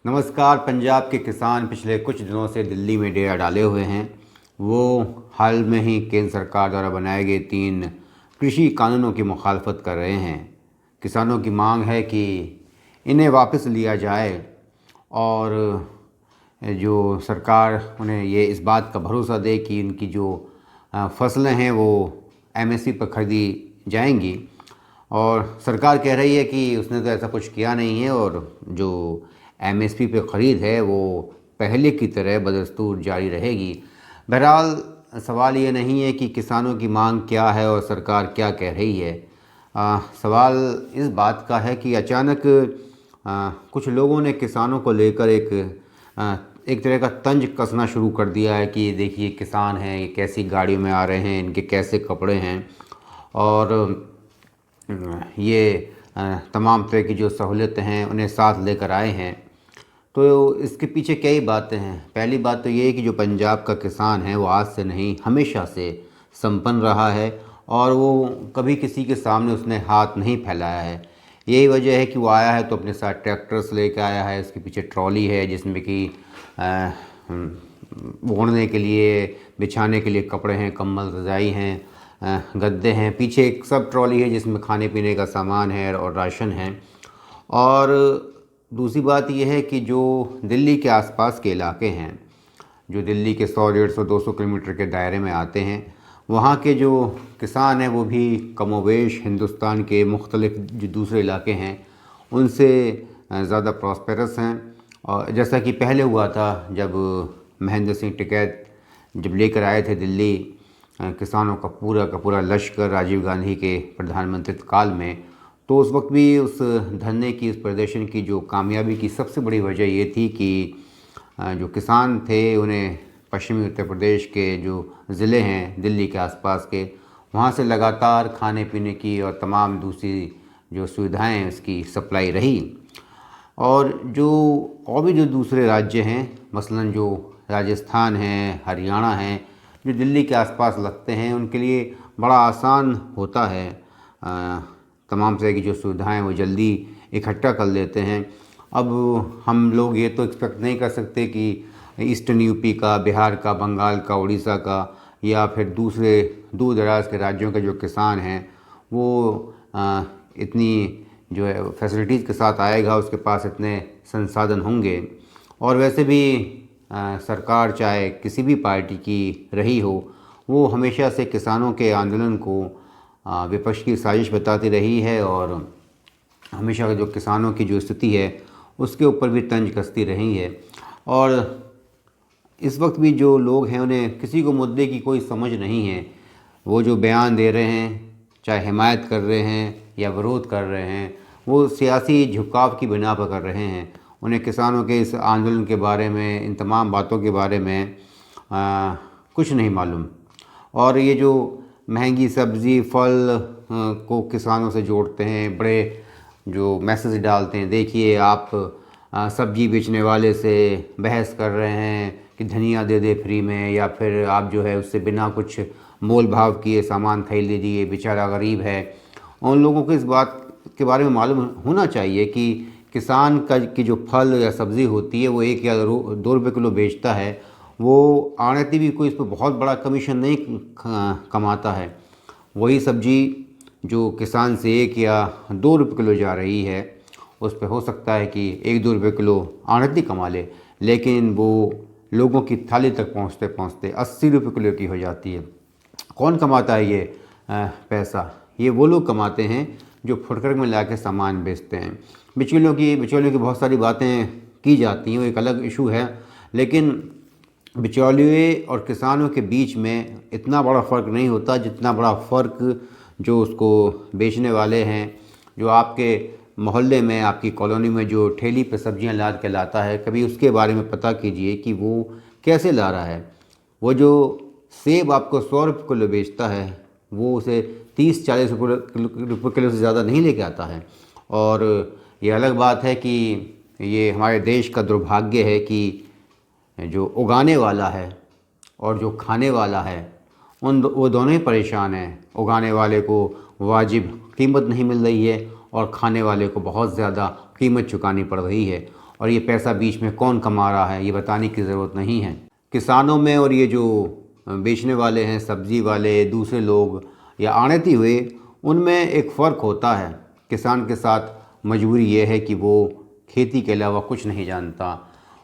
नमस्कार। पंजाब के किसान पिछले कुछ दिनों से दिल्ली में डेरा डाले हुए हैं। वो हाल में ही केंद्र सरकार द्वारा बनाए गए 3 कृषि कानूनों की मुखालफत कर रहे हैं। किसानों की मांग है कि इन्हें वापस लिया जाए और जो सरकार उन्हें ये इस बात का भरोसा दे कि इनकी जो फसलें हैं वो एमएसपी पर खरीदी जाएंगी। और सरकार कह रही है कि उसने तो ऐसा कुछ किया नहीं है और जो एमएसपी पे ख़रीद है वो पहले की तरह बदस्तूर जारी रहेगी। बहरहाल सवाल ये नहीं है कि किसानों की मांग क्या है और सरकार क्या कह रही है। सवाल इस बात का है कि अचानक कुछ लोगों ने किसानों को लेकर एक तरह का तंज कसना शुरू कर दिया है कि देखिए किसान हैं, ये कैसी गाड़ियों में आ रहे हैं, इनके कैसे कपड़े हैं और ये तमाम तरह की जो सहूलियतें हैं उन्हें साथ लेकर आए हैं। तो इसके पीछे कई बातें हैं। पहली बात तो ये है कि जो पंजाब का किसान है वो आज से नहीं हमेशा से संपन्न रहा है और वो कभी किसी के सामने उसने हाथ नहीं फैलाया है। यही वजह है कि वो आया है तो अपने साथ ट्रैक्टर्स लेकर आया है, उसके पीछे ट्रॉली है जिसमें कि ओढ़ने के लिए, बिछाने के लिए कपड़े हैं, कंबल रज़ाई हैं, गद्दे हैं, पीछे एक सब ट्रॉली है जिसमें खाने पीने का सामान है और राशन है। और दूसरी बात यह है कि जो दिल्ली के आसपास के इलाके हैं, जो दिल्ली के 100, 150, 200 किलोमीटर के दायरे में आते हैं, वहाँ के जो किसान हैं वो भी कमोवेश हिंदुस्तान के मुख्तलिफ जो दूसरे इलाके हैं उनसे ज़्यादा प्रॉस्पेरस हैं। और जैसा कि पहले हुआ था जब महेंद्र सिंह टिकैत जब लेकर आए थे दिल्ली किसानों का पूरा लश्कर राजीव गांधी के प्रधानमंत्रित्व काल में, तो उस वक्त भी उस धरने की, उस प्रदर्शन की जो कामयाबी की सबसे बड़ी वजह ये थी कि जो किसान थे उन्हें पश्चिमी उत्तर प्रदेश के जो ज़िले हैं दिल्ली के आसपास के, वहाँ से लगातार खाने पीने की और तमाम दूसरी जो सुविधाएं हैं उसकी सप्लाई रही। और भी जो दूसरे राज्य हैं, मसलन जो राजस्थान है, हरियाणा है, जो दिल्ली के आसपास लगते हैं, उनके लिए बड़ा आसान होता है तमाम तरह की जो सुविधाएं वो जल्दी इकट्ठा कर लेते हैं। अब हम लोग ये तो एक्सपेक्ट नहीं कर सकते कि ईस्टर्न यूपी का, बिहार का, बंगाल का, उड़ीसा का या फिर दूसरे दूर दराज के राज्यों के जो किसान हैं वो इतनी जो है फैसिलिटीज़ के साथ आएगा, उसके पास इतने संसाधन होंगे। और वैसे भी सरकार चाहे किसी भी पार्टी की रही हो, वो हमेशा से किसानों के आंदोलन को विपक्ष की साजिश बताती रही है और हमेशा जो किसानों की जो स्थिति है उसके ऊपर भी तंज कसती रही है। और इस वक्त भी जो लोग हैं उन्हें किसी को मुद्दे की कोई समझ नहीं है। वो जो बयान दे रहे हैं, चाहे हिमायत कर रहे हैं या विरोध कर रहे हैं, वो सियासी झुकाव की बिना पर कर रहे हैं। उन्हें किसानों के इस आंदोलन के बारे में, इन तमाम बातों के बारे में कुछ नहीं मालूम। और ये जो महंगी सब्ज़ी फल को किसानों से जोड़ते हैं, बड़े जो मैसेज डालते हैं, देखिए आप सब्ज़ी बेचने वाले से बहस कर रहे हैं कि धनिया दे दे फ्री में, या फिर आप जो है उससे बिना कुछ मोल भाव किए सामान खरीद लीजिए, बेचारा गरीब है। उन लोगों को इस बात के बारे में मालूम होना चाहिए कि किसान की जो फल या सब्ज़ी होती है वो 1 या 2 रुपये किलो बेचता है, वो आढ़ती भी कोई इस पर बहुत बड़ा कमीशन नहीं कमाता है। वही सब्ज़ी जो किसान से 1 या 2 रुपये किलो जा रही है उस पर हो सकता है कि 1-2 रुपये किलो आढ़ती कमा ले, लेकिन वो लोगों की थाली तक पहुँचते पहुँचते 80 रुपये किलो की हो जाती है। कौन कमाता है ये पैसा? ये वो लोग कमाते हैं जो फुटकर में ला के सामान बेचते हैं। बिचौलियों की बहुत सारी बातें की जाती हैं, वो एक अलग इशू है, लेकिन बिचौलिए और किसानों के बीच में इतना बड़ा फ़र्क नहीं होता जितना बड़ा फ़र्क जो उसको बेचने वाले हैं। जो आपके मोहल्ले में, आपकी कॉलोनी में जो ठेली पे सब्जियां लाद के लाता है, कभी उसके बारे में पता कीजिए कि वो कैसे ला रहा है। वो जो सेब आपको 100 रुपये किलो बेचता है वो उसे 30-40 रुपये किलो से ज़्यादा नहीं लेके आता है। और ये अलग बात है कि ये हमारे देश का दुर्भाग्य है कि जो उगाने वाला है और जो खाने वाला है वो दोनों ही परेशान हैं। उगाने वाले को वाजिब कीमत नहीं मिल रही है और खाने वाले को बहुत ज़्यादा कीमत चुकानी पड़ रही है। और ये पैसा बीच में कौन कमा रहा है ये बताने की ज़रूरत नहीं है। किसानों में और ये जो बेचने वाले हैं, सब्ज़ी वाले, दूसरे लोग या आढ़ती हुए, उनमें एक फ़र्क होता है। किसान के साथ मजबूरी ये है कि वो खेती के अलावा कुछ नहीं जानता।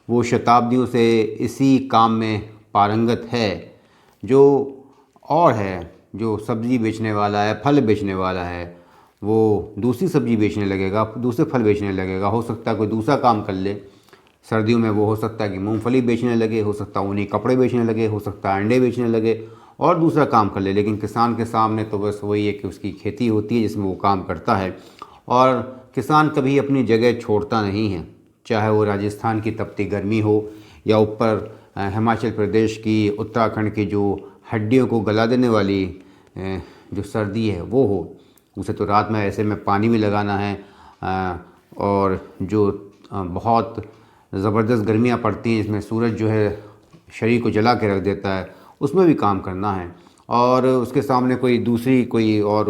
वो शताब्दियों से इसी काम में पारंगत है। जो और है, जो सब्ज़ी बेचने वाला है, फल बेचने वाला है, वो दूसरी सब्ज़ी बेचने लगेगा, दूसरे फल बेचने लगेगा। हो सकता है कोई दूसरा काम कर ले। सर्दियों में वो हो सकता है कि मूंगफली बेचने लगे, हो सकता है उन्हीं कपड़े बेचने लगे, हो सकता है अंडे बेचने लगे और दूसरा काम कर ले। लेकिन किसान के सामने तो बस वही है कि उसकी खेती होती है जिसमें वो काम करता है। और किसान कभी अपनी जगह छोड़ता नहीं है, चाहे वो राजस्थान की तपती गर्मी हो या ऊपर हिमाचल प्रदेश की, उत्तराखंड की जो हड्डियों को गला देने वाली जो सर्दी है वो हो। उसे तो रात में ऐसे में पानी भी लगाना है, और जो बहुत ज़बरदस्त गर्मियाँ पड़ती हैं जिसमें सूरज जो है शरीर को जला के रख देता है, उसमें भी काम करना है। और उसके सामने कोई दूसरी कोई और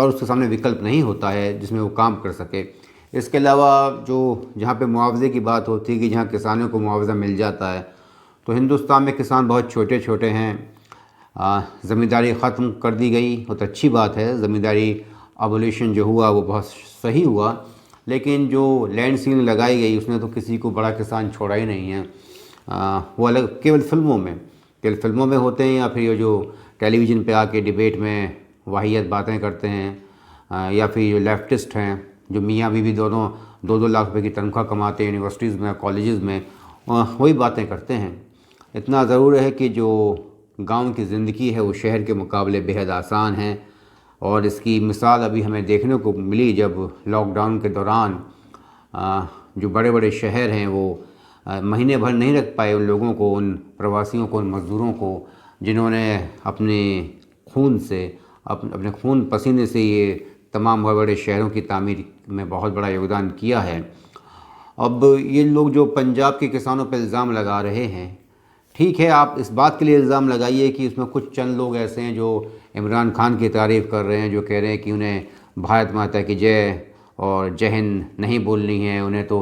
उसके सामने विकल्प नहीं होता है जिसमें वो काम कर सके। इसके अलावा जो जहाँ पे मुआवजे की बात होती है कि जहाँ किसानों को मुआवजा मिल जाता है, तो हिंदुस्तान में किसान बहुत छोटे छोटे हैं। ज़मींदारी ख़त्म कर दी गई, बहुत अच्छी बात है। ज़मींदारी अबोलिशन जो हुआ वो बहुत सही हुआ, लेकिन जो लैंड सीलिंग लगाई गई उसने तो किसी को बड़ा किसान छोड़ा ही नहीं है। वो अलग केवल फिल्मों में होते हैं, या फिर ये जो टेलीविज़न पे आके डिबेट में वाहियात बातें करते हैं, या फिर जो लेफ्टिस्ट हैं, जो मियाँ बीवी दोनों 2-2 लाख रुपए की तनख्वाह कमाते हैं यूनिवर्सिटीज़ में, कॉलेजेस में, वही बातें करते हैं। इतना ज़रूर है कि जो गांव की ज़िंदगी है वो शहर के मुकाबले बेहद आसान है। और इसकी मिसाल अभी हमें देखने को मिली जब लॉकडाउन के दौरान जो बड़े बड़े शहर हैं वो महीने भर नहीं रख पाए उन लोगों को, उन प्रवासियों को, उन मज़दूरों को, जिन्होंने अपने खून से, अपने खून पसीने से ये तमाम बड़े बड़े शहरों की तामीर में बहुत बड़ा योगदान किया है। अब ये लोग जो पंजाब के किसानों पर इल्ज़ाम लगा रहे हैं, ठीक है, आप इस बात के लिए इल्ज़ाम लगाइए कि उसमें कुछ चंद लोग ऐसे हैं जो इमरान खान की तारीफ़ कर रहे हैं, जो कह रहे हैं कि उन्हें भारत माता की जय और जय हिंद नहीं बोलनी है, उन्हें तो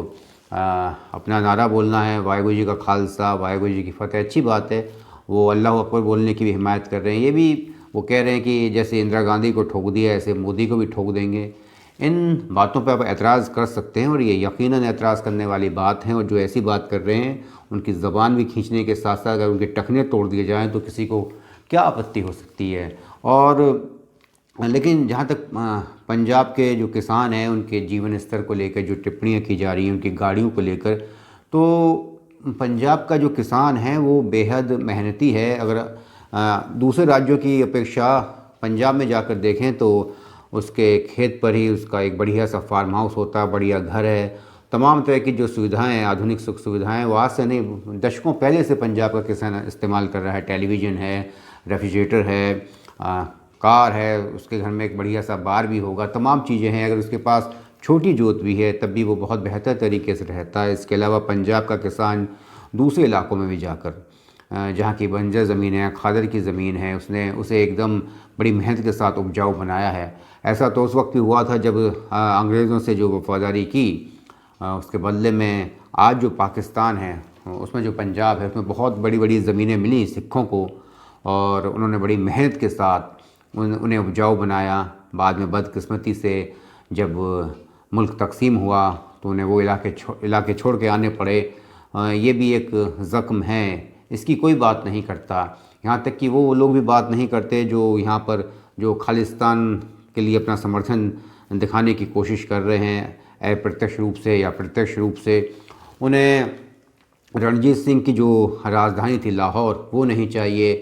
अपना नारा बोलना है, वाहिगुरू जी का खालसा, वाहिगुरू जी की फ़तेह। अच्छी बात है, वो अल्लाह अकबर बोलने की भी हिमायत कर रहे हैं। ये भी वो कह रहे हैं कि जैसे इंदिरा गांधी को ठोक दिया ऐसे मोदी को भी ठोक देंगे। इन बातों पर आप एतराज़ कर सकते हैं और ये यकीनन एतराज़ करने वाली बात है। और जो ऐसी बात कर रहे हैं उनकी ज़बान भी खींचने के साथ साथ अगर उनके टखने तोड़ दिए जाएँ तो किसी को क्या आपत्ति हो सकती है। और लेकिन जहाँ तक पंजाब के जो किसान हैं उनके जीवन स्तर को लेकर जो टिप्पणियाँ की जा रही हैं, उनकी गाड़ियों को लेकर, तो पंजाब का जो किसान है वो बेहद मेहनती है। अगर दूसरे राज्यों की अपेक्षा पंजाब में जाकर देखें तो उसके खेत पर ही उसका एक बढ़िया सा फार्म हाउस होता है, बढ़िया घर है, तमाम तरह की जो सुविधाएं, आधुनिक सुख सुविधाएं वो आज से नहीं दशकों पहले से पंजाब का किसान इस्तेमाल कर रहा है। टेलीविज़न है, रेफ्रिजरेटर है, कार है, उसके घर में एक बढ़िया सा बार भी होगा, तमाम चीज़ें हैं। अगर उसके पास छोटी जोत भी है तब भी वो बहुत बेहतर तरीके से रहता है। इसके अलावा पंजाब का किसान दूसरे इलाकों में भी जाकर, जहाँ की बंजर ज़मीन है, खादर की ज़मीन है, उसने उसे एकदम बड़ी मेहनत के साथ उपजाऊ बनाया है। ऐसा तो उस वक्त भी हुआ था जब अंग्रेज़ों से जो वफादारी की, उसके बदले में आज जो पाकिस्तान है उसमें जो पंजाब है उसमें बहुत बड़ी बड़ी ज़मीनें मिली सिखों को, और उन्होंने बड़ी मेहनत के साथ उन्हें उपजाऊ बनाया। बाद में बदकिस्मती से जब मुल्क तकसीम हुआ तो उन्हें वो इलाके छोड़ के आने पड़े। ये भी एक ज़ख्म है, इसकी कोई बात नहीं करता। यहाँ तक कि वो लोग भी बात नहीं करते जो यहाँ पर जो खालिस्तान के लिए अपना समर्थन दिखाने की कोशिश कर रहे हैं, अप्रत्यक्ष रूप से या प्रत्यक्ष रूप से। उन्हें रणजीत सिंह की जो राजधानी थी लाहौर वो नहीं चाहिए,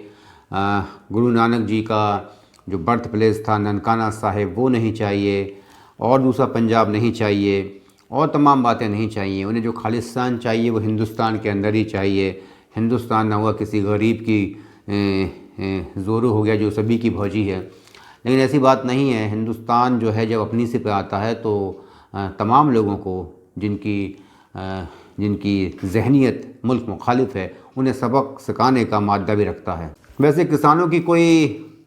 गुरु नानक जी का जो बर्थ प्लेस था ननकाना साहिब वो नहीं चाहिए, और दूसरा पंजाब नहीं चाहिए, और तमाम बातें नहीं चाहिए। उन्हें जो खालिस्तान चाहिए वो हिंदुस्तान के अंदर ही चाहिए। हिंदुस्तान ना हुआ किसी गरीब की ज़ोरू हो गया जो सभी की भौजी है, लेकिन ऐसी बात नहीं है। हिंदुस्तान जो है जब अपनी से पे आता है तो तमाम लोगों को जिनकी जहनीत मुल्क मुखालिफ है उन्हें सबक सिखाने का मादा भी रखता है। वैसे किसानों की कोई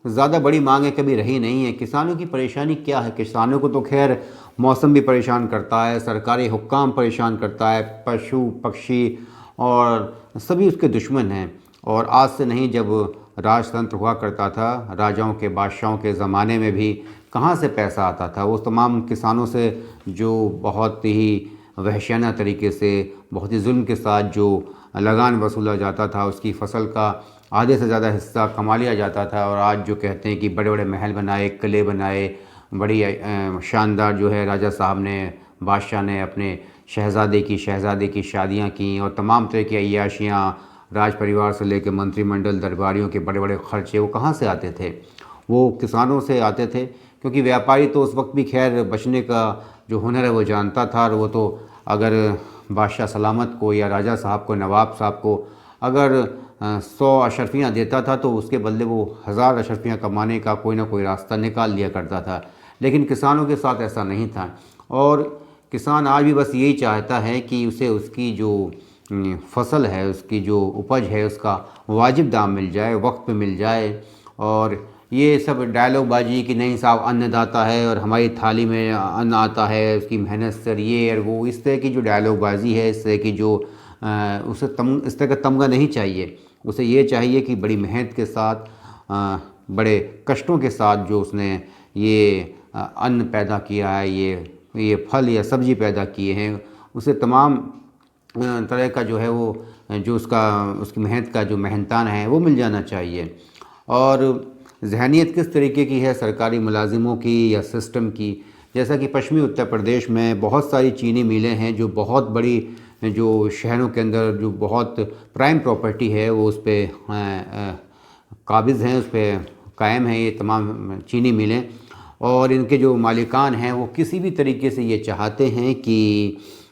ज़्यादा बड़ी मांगें कभी रही नहीं है। किसानों की परेशानी क्या है? किसानों को तो खैर मौसम भी परेशान करता है, सरकारी हुक्काम परेशान करता है, पशु पक्षी और सभी उसके दुश्मन हैं। और आज से नहीं, जब राजतंत्र हुआ करता था, राजाओं के बादशाहों के ज़माने में भी कहाँ से पैसा आता था। वो तमाम किसानों से जो बहुत ही वहशियाना तरीके से, बहुत ही जुल्म के साथ जो लगान वसूला जाता था, उसकी फसल का आधे से ज़्यादा हिस्सा कमा लिया जाता था। और आज जो कहते हैं कि बड़े बड़े महल बनाए, किले बनाए, बड़ी शानदार जो है राजा साहब ने, बादशाह ने अपने शहज़ादे की शादियां की और तमाम तरह की अय्याशियाँ, राज परिवार से लेकर मंत्रिमंडल दरबारियों के बड़े बड़े खर्चे, वो कहाँ से आते थे? वो किसानों से आते थे। क्योंकि व्यापारी तो उस वक्त भी खैर बचने का जो हुनर है वो जानता था। और वो तो अगर बादशाह सलामत को या राजा साहब को, नवाब साहब को अगर 100 अशरफियाँ देता था तो उसके बदले वो 1000 अशरफियाँ कमाने का कोई ना कोई रास्ता निकाल लिया करता था। लेकिन किसानों के साथ ऐसा नहीं था। और किसान आज भी बस यही चाहता है कि उसे उसकी जो फसल है, उसकी जो उपज है, उसका वाजिब दाम मिल जाए, वक्त पे मिल जाए। और ये सब डायलॉग बाजी कि नहीं साहब अन्नदाता है और हमारी थाली में अन्न आता है, उसकी मेहनत से ये और वो, इस तरह की जो डायलॉग बाजी है, इस तरह की जो उसे इस तरह का तमगा नहीं चाहिए। उसे ये चाहिए कि बड़ी मेहनत के साथ, बड़े कष्टों के साथ जो उसने ये अन्न पैदा किया है, ये फल या सब्ज़ी पैदा किए हैं, उसे तमाम तरह का जो है वो जो उसकी मेहनत का जो मेहनतान है वो मिल जाना चाहिए। और ज़हनियत किस तरीके की है सरकारी मुलाजिमों की या सिस्टम की? जैसा कि पश्चिमी उत्तर प्रदेश में बहुत सारी चीनी मिलें हैं जो बहुत बड़ी, जो शहरों के अंदर जो बहुत प्राइम प्रॉपर्टी है वो उस पर काबिज़ हैं, उस पर कायम है ये तमाम चीनी मिलें। और इनके जो मालिकान हैं वो किसी भी तरीके से ये चाहते हैं कि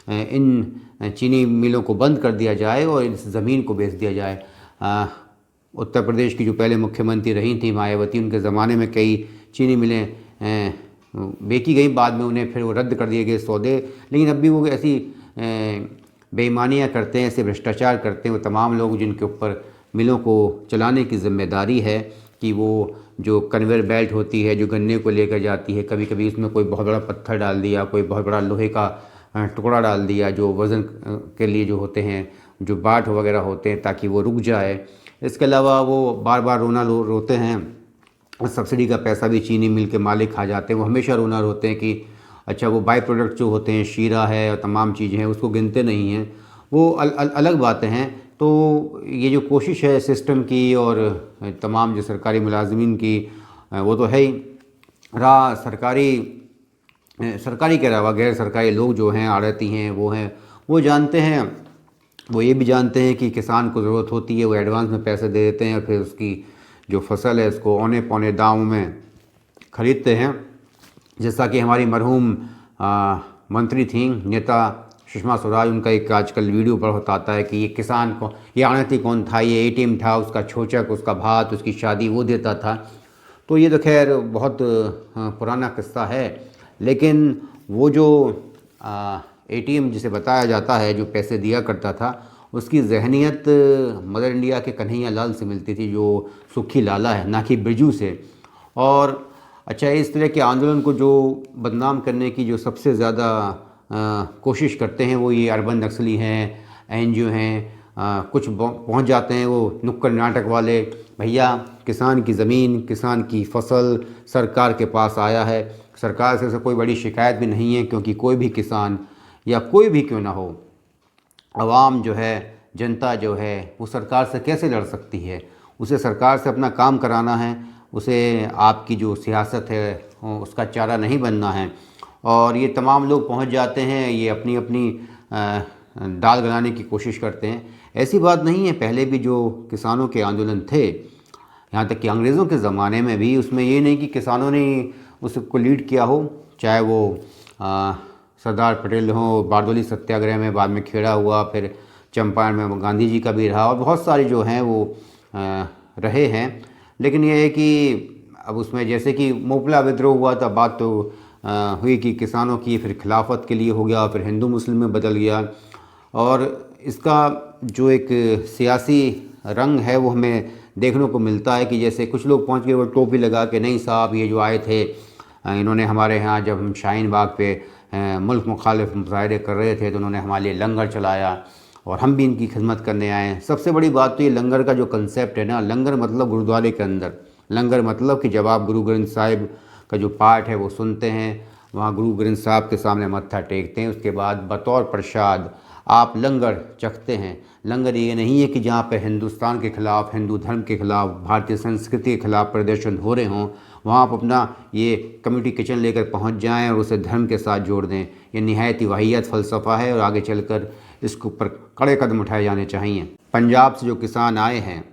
इन चीनी मिलों को बंद कर दिया जाए और इस ज़मीन को बेच दिया जाए। उत्तर प्रदेश की जो पहले मुख्यमंत्री रही थी मायावती, उनके ज़माने में कई चीनी मिलें बेची गई, बाद में उन्हें फिर वो रद्द कर दिए गए सौदे। लेकिन अब भी वो ऐसी बेईमानियाँ करते हैं, ऐसे भ्रष्टाचार करते हैं वो तमाम लोग जिनके ऊपर मिलों को चलाने की ज़िम्मेदारी है कि वो जो कन्वेयर बेल्ट होती है जो गन्ने को लेकर जाती है, कभी कभी उसमें कोई बहुत बड़ा पत्थर डाल दिया, कोई बहुत बड़ा लोहे का टुकड़ा डाल दिया जो वज़न के लिए जो होते हैं, जो बाट वगैरह होते हैं, ताकि वो रुक जाए। इसके अलावा वो बार बार रोते हैं, सब्सिडी का पैसा भी चीनी मिल के मालिक खा जाते हैं। वो हमेशा रोना रोते हैं कि अच्छा वो बाई प्रोडक्ट जो होते हैं, शीरा है और तमाम चीज़ें हैं, उसको गिनते नहीं हैं। वो अलग बातें हैं। तो ये जो कोशिश है सिस्टम की और तमाम जो सरकारी मुलाजमीन की, वो तो है ही। सरकारी के अलावा गैर सरकारी लोग जो हैं, आड़ती हैं, वो जानते हैं, वो ये भी जानते हैं कि किसान को ज़रूरत होती है, वो एडवांस में पैसे दे देते हैं और फिर उसकी जो फसल है उसको औने पौने दामों में ख़रीदते हैं। जैसा कि हमारी मरहूम मंत्री थी नेता सुषमा स्वराज, उनका एक आजकल वीडियो पर आता है कि ये किसान को, ये आड़ती कौन था, ये एटीएम था, उसका छोचक, उसका भात, उसकी शादी वो देता था। तो ये तो खैर बहुत पुराना किस्सा है। लेकिन वो जो एटीएम जिसे बताया जाता है, जो पैसे दिया करता था, उसकी जहनियत मदर इंडिया के कन्हैया लाल से मिलती थी, जो सुखी लाला है, ना कि बिरजू से। और अच्छा, इस तरह के आंदोलन को जो बदनाम करने की जो सबसे ज़्यादा कोशिश करते हैं वो ये अर्बन नक्सली हैं, एनजीओ हैं। कुछ पहुंच जाते हैं वो नुक्कड़ नाटक वाले, भैया किसान की ज़मीन, किसान की फसल सरकार के पास आया है, सरकार से कोई बड़ी शिकायत भी नहीं है, क्योंकि कोई भी किसान या कोई भी क्यों ना हो, आवाम जो है, जनता जो है, वो सरकार से कैसे लड़ सकती है? उसे सरकार से अपना काम कराना है, उसे आपकी जो सियासत है उसका चारा नहीं बनना है। और ये तमाम लोग पहुंच जाते हैं, ये अपनी अपनी दाल गलाने की कोशिश करते हैं। ऐसी बात नहीं है, पहले भी जो किसानों के आंदोलन थे, यहाँ तक कि अंग्रेज़ों के ज़माने में भी, उसमें ये नहीं कि किसानों ने उसको लीड किया हो, चाहे वो सरदार पटेल हो, बारदोली सत्याग्रह में, बाद में खेड़ा हुआ, फिर चंपारण में गांधी जी का भी रहा, और बहुत सारे जो हैं वो रहे हैं। लेकिन ये है कि अब उसमें जैसे कि मोपला विद्रोह हुआ था, बात तो हुई कि किसानों की, फिर खिलाफत के लिए हो गया, फिर हिंदू मुस्लिम में बदल गया। और इसका जो एक सियासी रंग है वो हमें देखने को मिलता है कि जैसे कुछ लोग पहुंच गए वो टोपी लगा के, नहीं साहब ये जो आए थे, इन्होंने हमारे यहाँ जब हम शाहीन बाग पे मुल्क मुखालिफ मुजाहरे कर रहे थे तो उन्होंने हमारे लिए लंगर चलाया और हम भी इनकी खिदमत करने आए। सबसे बड़ी बात तो ये लंगर का जो कंसेप्ट है ना, लंगर मतलब गुरुद्वारे के अंदर, लंगर मतलब कि जब आप गुरु ग्रंथ साहिब का जो पाठ है वो सुनते हैं, वहाँ गुरु ग्रंथ साहब के सामने मत्था टेकते हैं, उसके बाद बतौर प्रसाद आप लंगर चखते हैं। लंगर ये नहीं है कि जहाँ पे हिंदुस्तान के ख़िलाफ़, हिंदू धर्म के ख़िलाफ़, भारतीय संस्कृति के ख़िलाफ़ प्रदर्शन हो रहे हों, वहाँ आप अपना ये कम्युनिटी किचन लेकर पहुँच जाएं और उसे धर्म के साथ जोड़ दें। ये निहायत ही वाहियात फ़लसफ़ा है और आगे चलकर इसके ऊपर कड़े कदम उठाए जाने चाहिए। पंजाब से जो किसान आए हैं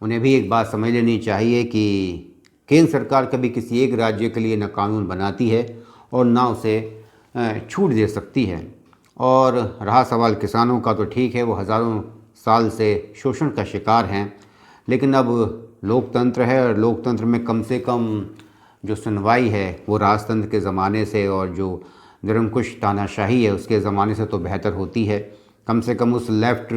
उन्हें भी एक बात समझ लेनी चाहिए कि केंद्र सरकार कभी किसी एक राज्य के लिए न कानून बनाती है और ना उसे छूट दे सकती है। और रहा सवाल किसानों का, तो ठीक है, वो हज़ारों साल से शोषण का शिकार हैं, लेकिन अब लोकतंत्र है और लोकतंत्र में कम से कम जो सुनवाई है वो राजतंत्र के ज़माने से और जो निरंकुश तानाशाही है उसके ज़माने से तो बेहतर होती है। कम से कम उस लेफ़्ट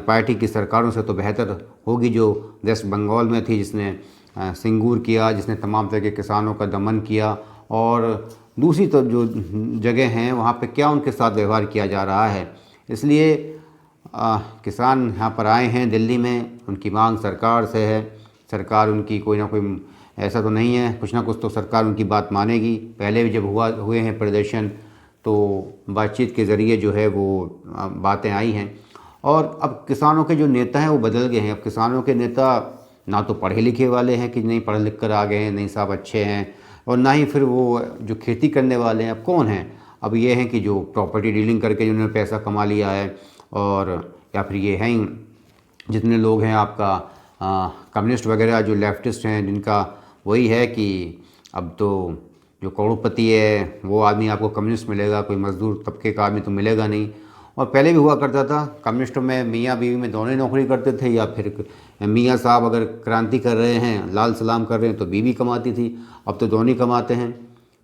पार्टी की सरकारों से तो बेहतर होगी जो वेस्ट बंगाल में थी, जिसने सिंगूर किया, जिसने तमाम तरह के किसानों का दमन किया। और दूसरी तो जो जगह हैं वहाँ पे क्या उनके साथ व्यवहार किया जा रहा है। इसलिए किसान यहाँ पर आए हैं दिल्ली में, उनकी मांग सरकार से है, सरकार उनकी कोई ना कोई, ऐसा तो नहीं है, कुछ ना कुछ तो सरकार उनकी बात मानेगी। पहले भी जब हुए हैं प्रदर्शन तो बातचीत के ज़रिए जो है वो बातें आई हैं। और अब किसानों के जो नेता हैं वो बदल गए हैं। अब किसानों के नेता ना तो पढ़े लिखे वाले हैं कि नहीं पढ़ लिख कर आ गए हैं, नहीं साहब अच्छे हैं, और ना ही फिर वो जो खेती करने वाले हैं। अब कौन हैं? अब ये हैं कि जो प्रॉपर्टी डीलिंग करके जिन्होंने पैसा कमा लिया है, और या फिर ये हैं जितने लोग हैं आपका कम्युनिस्ट वगैरह जो लेफ्टिस्ट हैं, जिनका वही है कि अब तो जो करोड़पति है वो आदमी आपको कम्युनिस्ट मिलेगा, कोई मज़दूर तबके का आदमी तो मिलेगा नहीं। और पहले भी हुआ करता था, कम्युनिस्टों में मियाँ बीवी में दोनों ही नौकरी करते थे, या फिर मियाँ साहब अगर क्रांति कर रहे हैं, लाल सलाम कर रहे हैं, तो बीवी कमाती थी। अब तो दोनों ही कमाते हैं,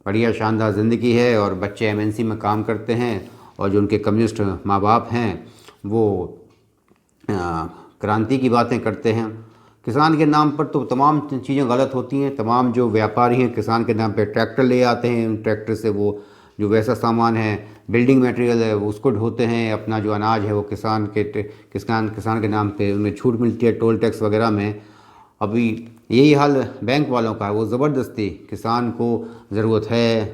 बढ़िया शानदार ज़िंदगी है, और बच्चे एमएनसी में काम करते हैं, और जो उनके कम्युनिस्ट माँ बाप हैं वो क्रांति की बातें करते हैं। किसान के नाम पर तो तमाम चीज़ें गलत होती हैं। तमाम जो व्यापारी हैं किसान के नाम पे ट्रैक्टर ले आते हैं, उन ट्रैक्टर से वो जो वैसा सामान है, बिल्डिंग मटेरियल है, वो उसको ढोते हैं। अपना जो अनाज है वो किसान के नाम पे उन्हें छूट मिलती है टोल टैक्स वगैरह में। अभी यही हाल बैंक वालों का है, वो ज़बरदस्ती, किसान को ज़रूरत है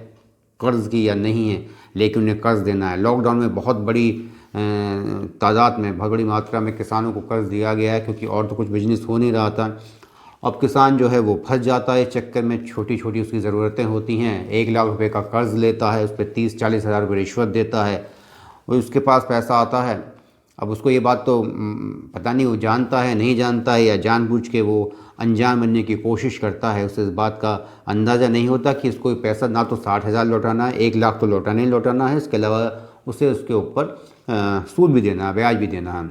कर्ज़ की या नहीं है, लेकिन उन्हें कर्ज़ देना है। लॉकडाउन में बहुत बड़ी तादाद में, बहुत बड़ी मात्रा में किसानों को कर्ज़ दिया गया है, क्योंकि और तो कुछ बिजनेस हो नहीं रहा था। अब किसान जो है वो फंस जाता है इस चक्कर में, छोटी छोटी उसकी ज़रूरतें होती हैं, 1 लाख रुपए का कर्ज़ लेता है, उस पर 30-40 हज़ार रुपये रिश्वत देता है, और उसके पास पैसा आता है। अब उसको ये बात तो पता नहीं वो जानता है नहीं जानता है, या जानबूझ के वो अनजान बनने की कोशिश करता है, उसे इस बात का अंदाज़ा नहीं होता कि इसको पैसा ना तो 60 हज़ार लौटाना है, 1 लाख तो लौटाना ही लौटाना है, इसके अलावा उसे उसके ऊपर सूद भी देना है, ब्याज भी देना है।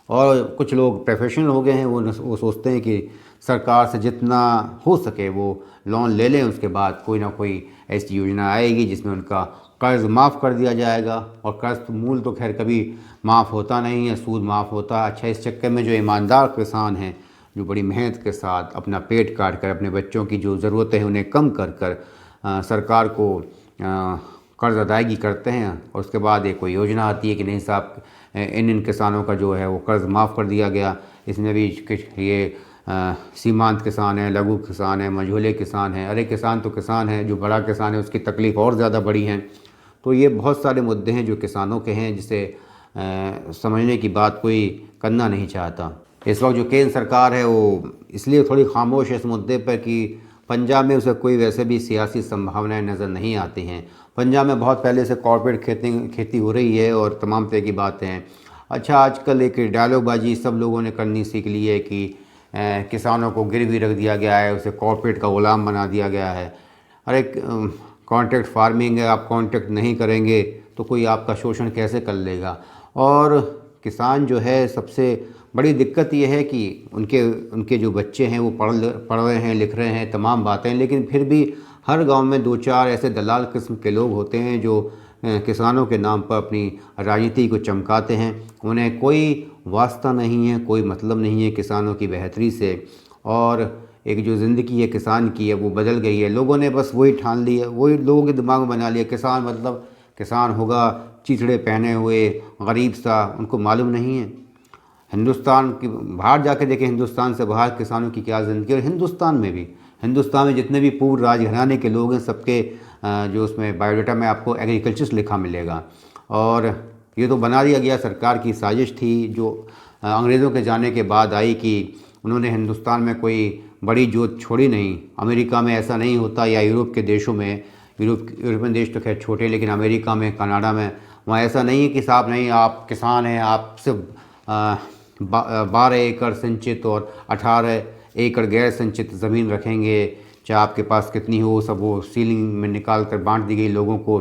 और कुछ लोग प्रोफेशनल हो गए हैं, वो सोचते हैं कि सरकार से जितना हो सके वो लोन ले लें, उसके बाद कोई ना कोई ऐसी योजना आएगी जिसमें उनका कर्ज़ माफ़ कर दिया जाएगा। और कर्ज़ तो मूल तो खैर कभी माफ़ होता नहीं है, सूद माफ़ होता है। अच्छा, इस चक्कर में जो ईमानदार किसान हैं, जो बड़ी मेहनत के साथ अपना पेट काट कर, अपने बच्चों की जो ज़रूरतें हैं उन्हें कम कर कर सरकार को कर्ज़ अदायगी करते हैं, और उसके बाद एक कोई योजना आती है कि नहीं साहब इन किसानों का जो है वो कर्ज़ माफ़ कर दिया गया। इसमें भी ये सीमांत किसान है, लघु किसान है, मझोले किसान है। अरे किसान तो किसान है, जो बड़ा किसान है उसकी तकलीफ़ और ज़्यादा बड़ी है। तो ये बहुत सारे मुद्दे हैं जो किसानों के हैं, जिसे समझने की बात कोई करना नहीं चाहता। इस वक्त जो केंद्र सरकार है वो इसलिए थोड़ी खामोश है इस मुद्दे पर कि पंजाब में उसे कोई वैसे भी सियासी संभावनाएं नज़र नहीं आती हैं। पंजाब में बहुत पहले से कॉर्पोरेट खेती हो रही है और तमाम तरह की बातें हैं। अच्छा, आजकल एक डायलॉगबाजी सब लोगों ने करनी सीख ली है कि किसानों को गिरवी रख दिया गया है, उसे कॉर्पोरेट का ग़ुलाम बना दिया गया है। अरे कॉन्ट्रैक्ट फार्मिंग है, आप कॉन्ट्रैक्ट नहीं करेंगे तो कोई आपका शोषण कैसे कर लेगा। और किसान जो है, सबसे बड़ी दिक्कत ये है कि उनके जो बच्चे हैं वो पढ़ रहे हैं, लिख रहे हैं, तमाम बातें, लेकिन फिर भी हर गांव में 2-4 ऐसे दलाल किस्म के लोग होते हैं जो किसानों के नाम पर अपनी राजनीति को चमकाते हैं। उन्हें कोई वास्ता नहीं है, कोई मतलब नहीं है किसानों की बेहतरी से। और एक जो ज़िंदगी है किसान की है वो बदल गई है। लोगों ने बस वही ठान लिया, वही लोगों के दिमाग में बना लिया, किसान मतलब किसान होगा चिथड़े पहने हुए गरीब सा, उनको मालूम नहीं है हिंदुस्तान की बाहर जाके देखें, हिंदुस्तान से बाहर किसानों की क्या ज़िंदगी। और हिंदुस्तान में भी, हिंदुस्तान में जितने भी पूर्व राजघराने के लोग हैं सबके जो उसमें बायोडाटा में आपको एग्रीकल्चर लिखा मिलेगा। और ये तो बना दिया गया, सरकार की साजिश थी जो अंग्रेज़ों के जाने के बाद आई कि उन्होंने हिंदुस्तान में कोई बड़ी जोत छोड़ी नहीं। अमेरिका में ऐसा नहीं होता, या यूरोप के देशों में, यूरोपियन देश तो खैर छोटे, लेकिन अमेरिका में, कनाडा में, वहाँ ऐसा नहीं है कि साहब नहीं आप किसान हैं, आप सिर्फ 12 एकड़ सिंचित और 18 एकड़ गैर सिंचित ज़मीन रखेंगे, चाहे आपके पास कितनी हो, सब वो सीलिंग में निकाल कर बांट दी गई लोगों को।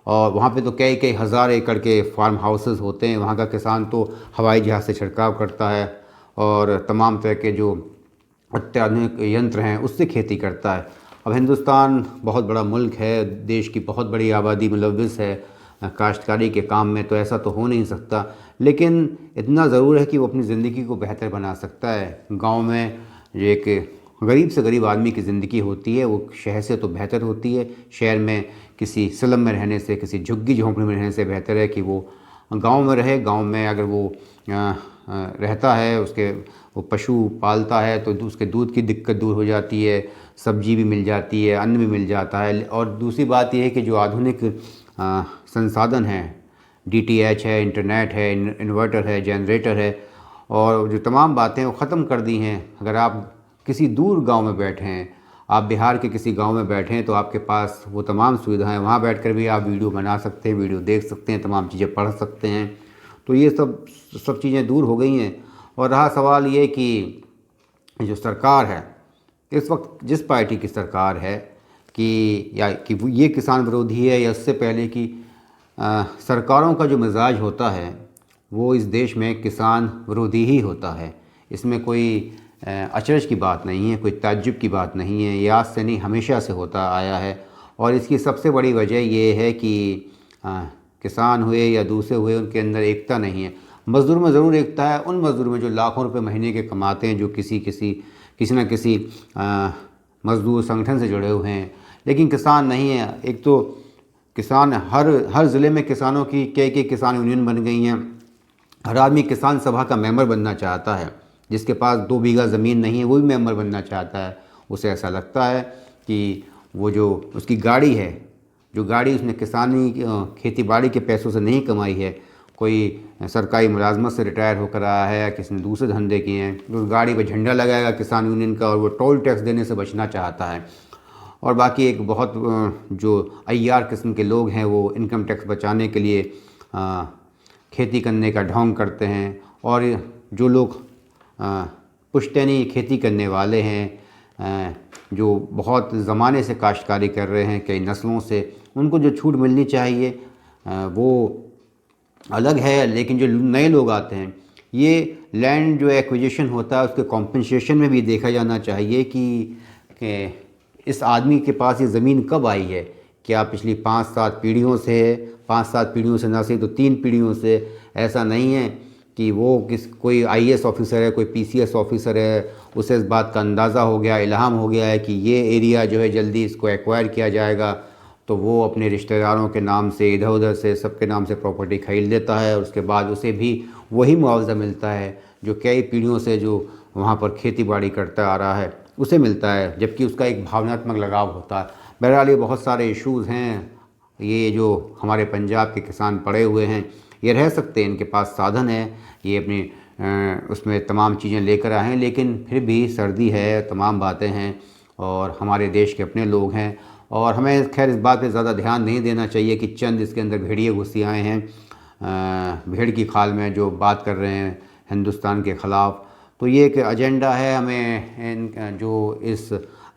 और वहाँ पे तो कई कई हज़ार एकड़ के फार्म हाउसेस होते हैं। वहाँ का किसान तो हवाई जहाज़ से छिड़काव करता है और तमाम तरह के जो अत्याधुनिक यंत्र हैं उससे खेती करता है। अब हिंदुस्तान बहुत बड़ा मुल्क है, देश की बहुत बड़ी आबादी मुलव्वस है काश्तकारी के काम में, तो ऐसा तो हो नहीं सकता। लेकिन इतना ज़रूर है कि वो अपनी ज़िंदगी को बेहतर बना सकता है। गांव में जो एक गरीब से गरीब आदमी की ज़िंदगी होती है वो शहर से तो बेहतर होती है। शहर में किसी स्लम में रहने से, किसी झुग्गी झोंपड़ी में रहने से बेहतर है कि वो गांव में रहे। गांव में अगर वो रहता है, उसके वो पशु पालता है तो उसके दूध की दिक्कत दूर हो जाती है, सब्जी भी मिल जाती है, अन्न भी मिल जाता है। और दूसरी बात यह है कि जो आधुनिक संसाधन हैं, डीटीएच है, इंटरनेट है, इन्वर्टर है, जनरेटर है, और जो तमाम बातें वो ख़त्म कर दी हैं। अगर आप किसी दूर गांव में बैठे हैं, आप बिहार के किसी गांव में बैठे हैं, तो आपके पास वो तमाम सुविधाएं, वहां बैठकर भी आप वीडियो बना सकते हैं, वीडियो देख सकते हैं, तमाम चीज़ें पढ़ सकते हैं। तो ये सब चीज़ें दूर हो गई हैं। और रहा सवाल ये कि जो सरकार है इस वक्त, जिस पार्टी की सरकार है, कि वो ये किसान विरोधी है, या इससे पहले कि सरकारों का जो मिजाज होता है वो इस देश में किसान विरोधी ही होता है। इसमें कोई अचरज की बात नहीं है, कोई ताज्जुब की बात नहीं है। ये आज से नहीं, हमेशा से होता आया है। और इसकी सबसे बड़ी वजह ये है कि किसान हुए या दूसरे हुए, उनके अंदर एकता नहीं है। मज़दूर में ज़रूर एकता है, उन मज़दूर में जो लाखों रुपए महीने के कमाते हैं, जो किसी न किसी मज़दूर संगठन से जुड़े हुए हैं, लेकिन किसान नहीं है। एक तो किसान हर ज़िले में किसानों की कई किसान यूनियन बन गई हैं। हर आदमी किसान सभा का मेंबर बनना चाहता है। जिसके पास 2 बीघा ज़मीन नहीं है वो भी मेंबर बनना चाहता है। उसे ऐसा लगता है कि वो जो उसकी गाड़ी है, जो गाड़ी उसने किसानी खेती बाड़ी के पैसों से नहीं कमाई है, कोई सरकारी मुलाजमत से रिटायर होकर आया है या किसी ने दूसरे धंधे किए हैं, तो उस गाड़ी पर झंडा लगाएगा किसान यूनियन का, और वो टोल टैक्स देने से बचना चाहता है। और बाकी एक बहुत जो अय्यार किस्म के लोग हैं वो इनकम टैक्स बचाने के लिए खेती करने का ढोंग करते हैं। और जो लोग पुश्तैनी खेती करने वाले हैं, जो बहुत ज़माने से काश्तकारी कर रहे हैं, कई नस्लों से, उनको जो छूट मिलनी चाहिए वो अलग है। लेकिन जो नए लोग आते हैं, ये लैंड जो एक्विजिशन होता है उसके कॉम्पनसेशन में भी देखा जाना चाहिए कि इस आदमी के पास ये ज़मीन कब आई है। क्या पिछली 5-7 पीढ़ियों से है? 5-7 पीढ़ियों से ना सही तो 3 पीढ़ियों से। ऐसा नहीं है कि वो कोई आईएएस ऑफिसर है, कोई पीसीएस ऑफिसर है, उसे इस बात का अंदाज़ा हो गया, इल्हाम हो गया है कि ये एरिया जो है जल्दी इसको एक्वायर किया जाएगा, तो वो अपने रिश्तेदारों के नाम से, इधर उधर से, सबके नाम से प्रॉपर्टी खरीद लेता है। और उसके बाद उसे भी वही मुआवजा मिलता है जो कई पीढ़ियों से जो वहाँ पर खेती बाड़ी करता आ रहा है उसे मिलता है, जबकि उसका एक भावनात्मक लगाव होता है। बहरहाल ये बहुत सारे इश्यूज़ हैं। ये जो हमारे पंजाब के किसान पड़े हुए हैं, ये रह सकते हैं, इनके पास साधन है, ये अपनी उसमें तमाम चीज़ें लेकर आए हैं, लेकिन फिर भी सर्दी है, तमाम बातें हैं, और हमारे देश के अपने लोग हैं। और हमें खैर इस बात पे ज़्यादा ध्यान नहीं देना चाहिए कि चंद इसके अंदर भेड़िए घुसी आए हैं भेड़ की खाल में, जो बात कर रहे हैं हिंदुस्तान के ख़िलाफ़। तो ये एक एजेंडा है, हमें जो इस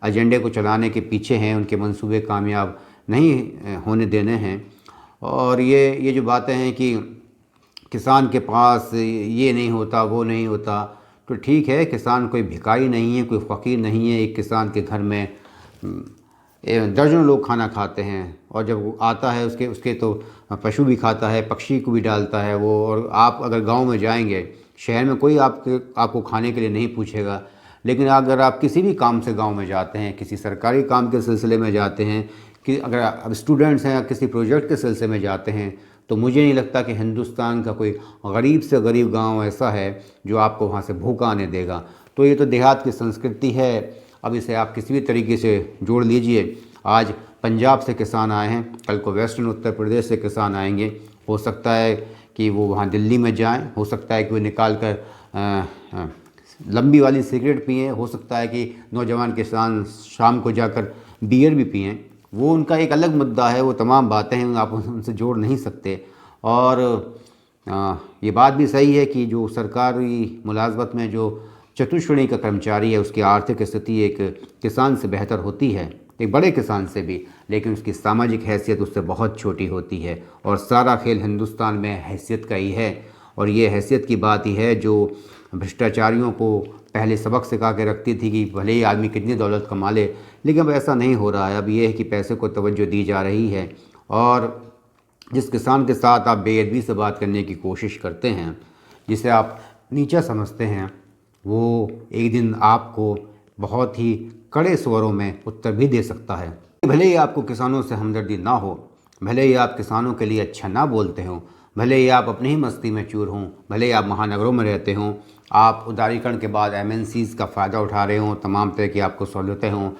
एजेंडे को चलाने के पीछे हैं उनके मंसूबे कामयाब नहीं होने देने हैं। और ये जो बातें हैं कि किसान के पास ये नहीं होता, वो नहीं होता, तो ठीक है, किसान कोई भिखारी नहीं है, कोई फ़कीर नहीं है। एक किसान के घर में दर्जनों लोग खाना खाते हैं, और जब वो आता है उसके तो पशु भी खाता है, पक्षी को भी डालता है वो। और आप अगर गांव में जाएंगे, शहर में कोई आपको खाने के लिए नहीं पूछेगा, लेकिन अगर आप किसी भी काम से गांव में जाते हैं, किसी सरकारी काम के सिलसिले में जाते हैं, कि अगर आप स्टूडेंट्स हैं या किसी प्रोजेक्ट के सिलसिले में जाते हैं, तो मुझे नहीं लगता कि हिंदुस्तान का कोई गरीब से गरीब गांव ऐसा है जो आपको वहां से भूखा आने देगा। तो ये तो देहात की संस्कृति है। अब इसे आप किसी भी तरीके से जोड़ लीजिए। आज पंजाब से किसान आए हैं, कल को वेस्टर्न उत्तर प्रदेश से किसान आएंगे। हो सकता है कि वो वहाँ दिल्ली में जाएं, हो सकता है कि वो निकाल कर लंबी वाली सिगरेट पिएं, हो सकता है कि नौजवान किसान शाम को जाकर बियर भी पिएं। वो उनका एक अलग मुद्दा है, वो तमाम बातें हैं, आप उनसे जोड़ नहीं सकते। और ये बात भी सही है कि जो सरकारी मुलाजमत में जो चतुश्रेणी का कर्मचारी है, उसकी आर्थिक स्थिति एक किसान से बेहतर होती है, एक बड़े किसान से भी, लेकिन उसकी सामाजिक हैसियत उससे बहुत छोटी होती है। और सारा खेल हिंदुस्तान में हैसियत का ही है, और ये हैसियत की बात ही है जो भ्रष्टाचारियों को पहले सबक सिखा के रखती थी कि भले ही आदमी कितनी दौलत कमा ले, लेकिन अब ऐसा नहीं हो रहा है। अब ये है कि पैसे को तवज्जो दी जा रही है, और जिस किसान के साथ आप बेअदबी से बात करने की कोशिश करते हैं, जिसे आप नीचा समझते हैं, वो एक दिन आपको बहुत ही कड़े स्वरों में उत्तर भी दे सकता है। भले ही आपको किसानों से हमदर्दी ना हो, भले ही आप किसानों के लिए अच्छा ना बोलते हों, भले ही आप अपनी ही मस्ती में चूर हों, भले ही आप महानगरों में रहते हों, आप उदारीकरण के बाद MNCs का फ़ायदा उठा रहे हों, तमाम तरह की आपको सहूलतें हों,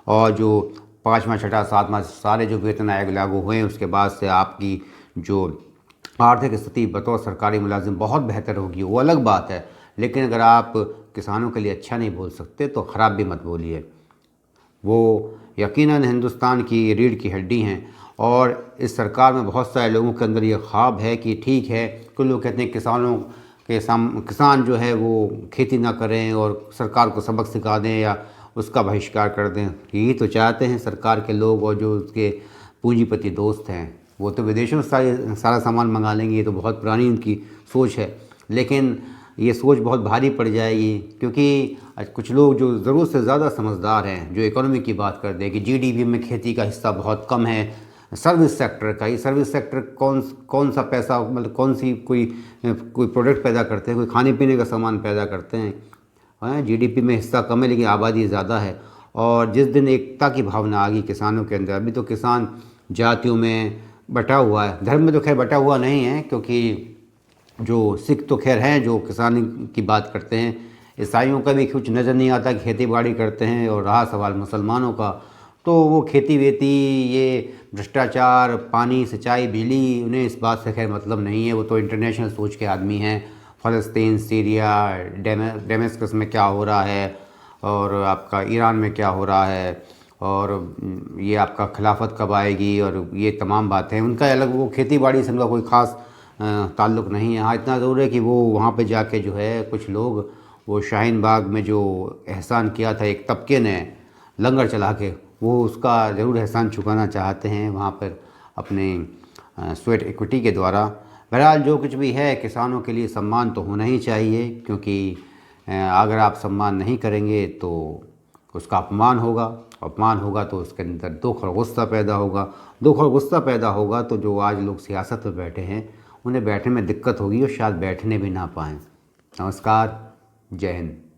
और जो 5वां 6वां 7वां सारे जो वेतन आयोग लागू हुए हैं, उसके बाद से आपकी जो आर्थिक स्थिति बतौर सरकारी मुलाजिम बहुत बेहतर होगी, वो अलग बात है। लेकिन अगर आप किसानों के लिए अच्छा नहीं बोल सकते तो ख़राब भी मत बोलिए। वो यकीनन हिंदुस्तान की रीढ़ की हड्डी हैं, और इस सरकार में बहुत सारे लोगों के अंदर ये ख्वाब है कि ठीक है, कुछ लोग कहते हैं किसानों के किसान जो है वो खेती ना करें और सरकार को सबक सिखा दें या उसका बहिष्कार कर दें। यही तो चाहते हैं सरकार के लोग, और जो उसके पूंजीपति दोस्त हैं वो तो विदेशों से सारा सामान मंगा लेंगे। ये तो बहुत पुरानी उनकी सोच है, लेकिन ये सोच बहुत भारी पड़ जाएगी, क्योंकि कुछ लोग जो ज़रूरत से ज़्यादा समझदार हैं, जो इकोनॉमी की बात कर दें कि GDP में खेती का हिस्सा बहुत कम है, सर्विस सेक्टर का, ये सर्विस सेक्टर कौन सा पैसा, मतलब कौन सी कोई प्रोडक्ट पैदा करते हैं, कोई खाने पीने का सामान पैदा करते हैं। GDP में हिस्सा कम है लेकिन आबादी ज़्यादा है। और जिस दिन एकता की भावना आ गई किसानों के अंदर, अभी तो किसान जातियों में बटा हुआ है, धर्म में तो खैर बटा हुआ नहीं है, क्योंकि जो सिख तो खैर हैं जो किसान की बात करते हैं, ईसाइयों का भी कुछ नज़र नहीं आता कि खेती बाड़ी करते हैं। और रहा सवाल मुसलमानों का, तो वो खेती वेती, ये भ्रष्टाचार, पानी, सिंचाई, बिजली, उन्हें इस बात से खैर मतलब नहीं है। वो तो इंटरनेशनल सोच के आदमी हैं। फ़लस्तीन, सीरिया, डेमेस्कस में क्या हो रहा है, और आपका ईरान में क्या हो रहा है, और ये आपका खिलाफत कब आएगी, और ये तमाम बातें उनका अलग, वो खेती बाड़ी से उनका कोई ख़ास ताल्लुक़ नहीं है। हाँ, इतना ज़रूर है कि वो वहाँ पे जाके जो है कुछ लोग, वो शाहीन बाग में जो एहसान किया था एक तबके ने लंगर चला के, वो उसका ज़रूर एहसान चुकाना चाहते हैं वहाँ पर अपने स्वेट इक्विटी के द्वारा। बहरहाल जो कुछ भी है, किसानों के लिए सम्मान तो होना ही चाहिए, क्योंकि अगर आप सम्मान नहीं करेंगे तो उसका अपमान होगा तो उसके अंदर दुख और गुस्सा पैदा होगा। तो जो आज लोग सियासत में बैठे हैं, उन्हें बैठने में दिक्कत होगी और शायद बैठने भी ना पाएँ। नमस्कार, जय हिंद।